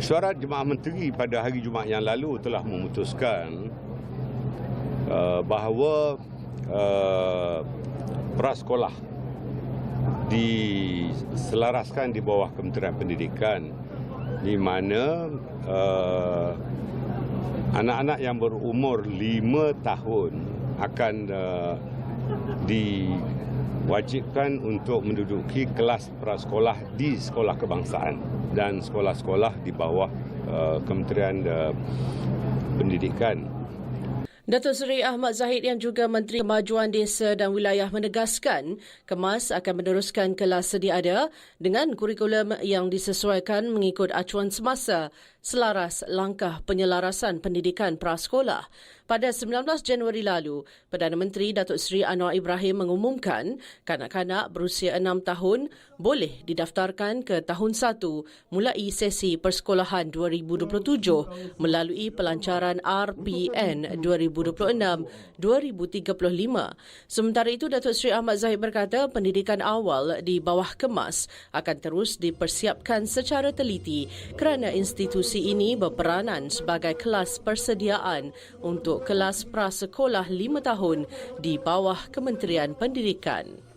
Mesyuarat Jemaah Menteri pada hari Jumaat yang lalu telah memutuskan bahawa prasekolah diselaraskan di bawah Kementerian Pendidikan, di mana anak-anak yang berumur 5 tahun akan diwajibkan untuk menduduki kelas prasekolah di sekolah kebangsaan dan sekolah-sekolah di bawah Kementerian Pendidikan. Datuk Seri Ahmad Zahid yang juga Menteri Kemajuan Desa dan Wilayah menegaskan KEMAS akan meneruskan kelas sedia ada dengan kurikulum yang disesuaikan mengikut acuan semasa selaras langkah penyelarasan pendidikan prasekolah. Pada 19 Januari lalu, Perdana Menteri Datuk Seri Anwar Ibrahim mengumumkan kanak-kanak berusia 6 tahun boleh didaftarkan ke tahun 1 mulai sesi persekolahan 2027 melalui pelancaran RPN 2026-2035. Sementara itu, Datuk Seri Ahmad Zahid berkata pendidikan awal di bawah KEMAS akan terus dipersiapkan secara teliti kerana institusi ini berperanan sebagai kelas persediaan untuk kelas prasekolah 5 tahun di bawah Kementerian Pendidikan.